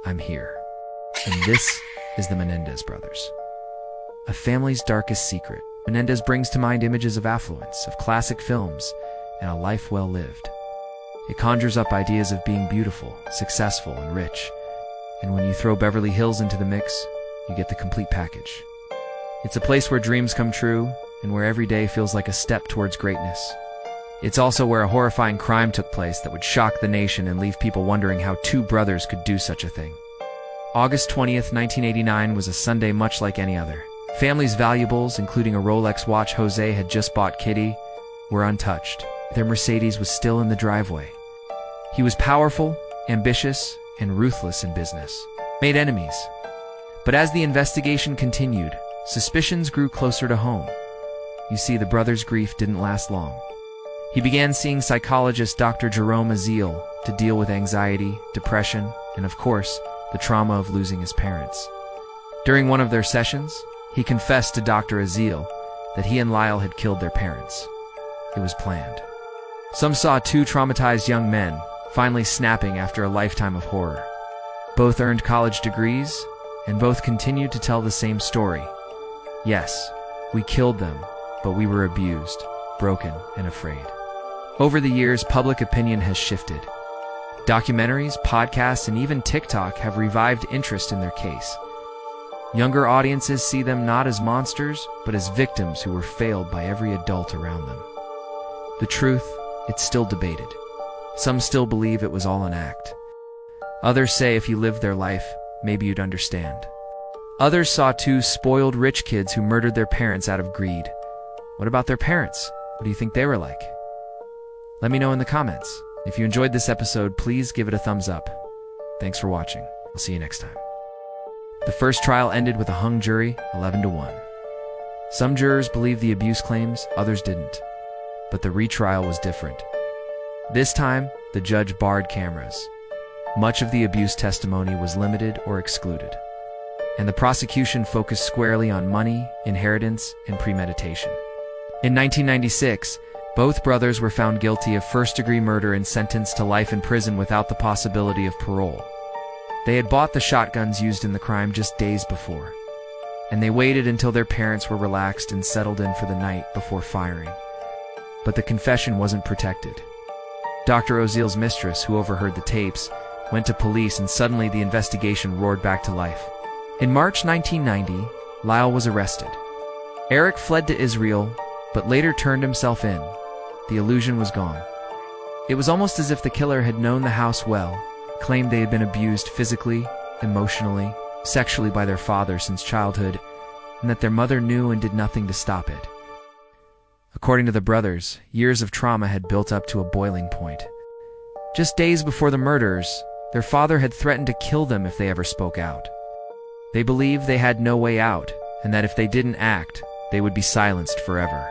I'm here. And this is the Menendez brothers. A family's darkest secret. Menendez brings to mind images of affluence, of classic films, and a life well lived. It conjures up ideas of being beautiful, successful, and rich. And when you throw Beverly Hills into the mix, you get the complete package. It's a place where dreams come true, and where every day feels like a step towards greatness. It's also where a horrifying crime took place that would shock the nation and leave people wondering how two brothers could do such a thing. August 20th, 1989 was a Sunday much like any other. Family's valuables, including a Rolex watch Jose had just bought Kitty, were untouched. Their Mercedes was still in the driveway. He was powerful, ambitious, and ruthless in business. Made enemies. But as the investigation continued, suspicions grew closer to home. You see, the brothers' grief didn't last long. He began seeing psychologist Dr. Jerome Azil to deal with anxiety, depression, and of course, the trauma of losing his parents. During one of their sessions, he confessed to Dr. Azil that he and Lyle had killed their parents. It was planned. Some saw two traumatized young men finally snapping after a lifetime of horror. Both earned college degrees, and both continued to tell the same story. Yes, we killed them, but we were abused, broken, and afraid. Over the years, public opinion has shifted. Documentaries, podcasts, and even TikTok have revived interest in their case. Younger audiences see them not as monsters, but as victims who were failed by every adult around them. The truth, it's still debated. Some still believe it was all an act. Others say if you lived their life, maybe you'd understand. Others saw two spoiled rich kids who murdered their parents out of greed. What about their parents? What do you think they were like? Let me know in the comments. If you enjoyed this episode, please give it a thumbs up. Thanks for watching. I'll see you next time. The first trial ended with a hung jury, 11-1. Some jurors believed the abuse claims, others didn't. But the retrial was different. This time, the judge barred cameras. Much of the abuse testimony was limited or excluded. And the prosecution focused squarely on money, inheritance, and premeditation. In 1996, both brothers were found guilty of first-degree murder and sentenced to life in prison without the possibility of parole. They had bought the shotguns used in the crime just days before, and they waited until their parents were relaxed and settled in for the night before firing. But the confession wasn't protected. Dr. Ozil's mistress, who overheard the tapes, went to police, and suddenly the investigation roared back to life. In March 1990, Lyle was arrested. Eric fled to Israel, but later turned himself in. The illusion was gone. It was almost as if the killer had known the house well, claimed they had been abused physically, emotionally, sexually by their father since childhood, and that their mother knew and did nothing to stop it. According to the brothers, years of trauma had built up to a boiling point. Just days before the murders, their father had threatened to kill them if they ever spoke out. They believed they had no way out, and that if they didn't act, they would be silenced forever.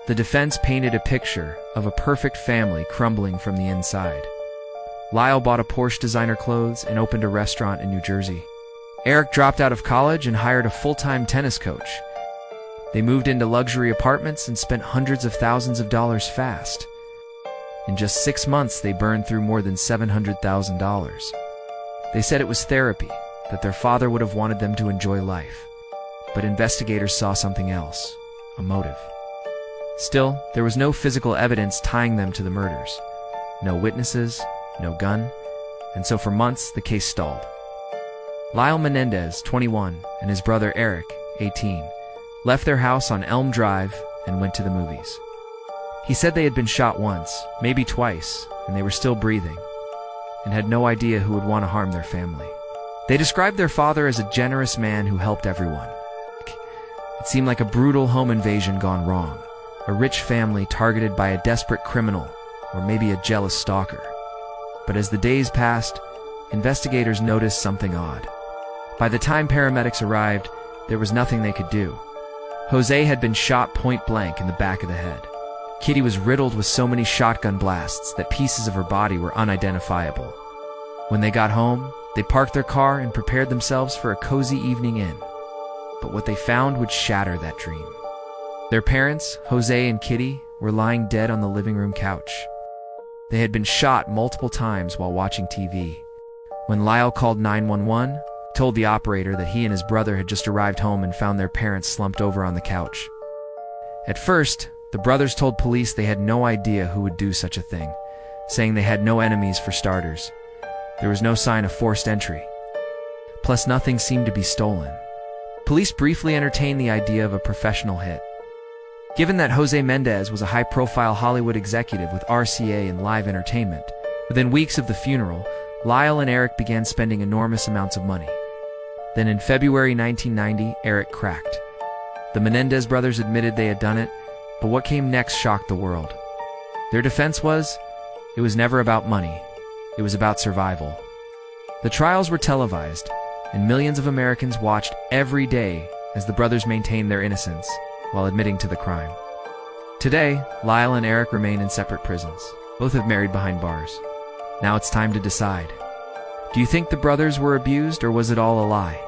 The defense painted a picture of a perfect family crumbling from the inside. Lyle bought a Porsche designer clothes and opened a restaurant in New Jersey. Eric dropped out of college and hired a full-time tennis coach. They moved into luxury apartments and spent hundreds of thousands of dollars fast. In just 6 months, they burned through more than $700,000. They said it was therapy, that their father would have wanted them to enjoy life. But investigators saw something else, a motive. Still, there was no physical evidence tying them to the murders. No witnesses, no gun, and so for months the case stalled. Lyle Menendez, 21, and his brother Eric, 18, left their house on Elm Drive and went to the movies. He said they had been shot once, maybe twice, and they were still breathing, and had no idea who would want to harm their family. They described their father as a generous man who helped everyone. It seemed like a brutal home invasion gone wrong, a rich family targeted by a desperate criminal, or maybe a jealous stalker. But as the days passed, investigators noticed something odd. By the time paramedics arrived, there was nothing they could do. Jose had been shot point blank in the back of the head. Kitty was riddled with so many shotgun blasts that pieces of her body were unidentifiable. When they got home, they parked their car and prepared themselves for a cozy evening in. But what they found would shatter that dream. Their parents, Jose and Kitty, were lying dead on the living room couch. They had been shot multiple times while watching TV. When Lyle called 911, he told the operator that he and his brother had just arrived home and found their parents slumped over on the couch. At first, the brothers told police they had no idea who would do such a thing, saying they had no enemies for starters. There was no sign of forced entry. Plus, nothing seemed to be stolen. Police briefly entertained the idea of a professional hit. Given that Jose Menendez was a high-profile Hollywood executive with RCA and live entertainment, within weeks of the funeral, Lyle and Eric began spending enormous amounts of money. Then in February 1990, Eric cracked. The Menendez brothers admitted they had done it, but what came next shocked the world. Their defense was, it was never about money. It was about survival. The trials were televised, and millions of Americans watched every day as the brothers maintained their innocence while admitting to the crime. Today, Lyle and Eric remain in separate prisons. Both have married behind bars. Now it's time to decide. Do you think the brothers were abused, or was it all a lie?